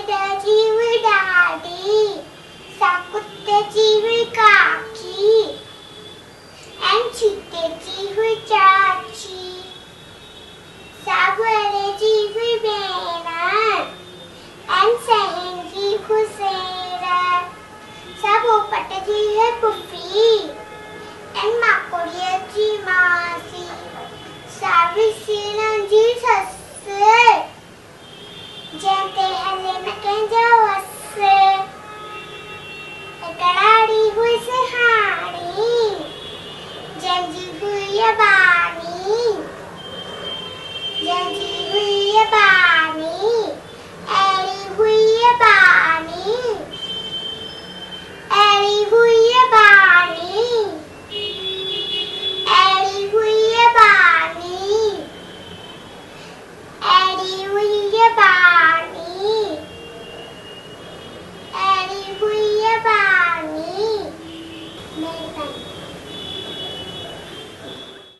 जी हुई डाडी, सा कुत्ते जी हुई काकी, एंड चीते जी हुई चाची, सा घोड़े जी हुई बहन, एंड सहन जी हुई सेरा, सा पोपट जी है पुफी, एंड माकोड़िया जी मासी, सा विसीलन जी सस्से, जैते हले में कहजा वस्से, एकड़ाड़ी हुई सिहाड़ी, जंजी हुई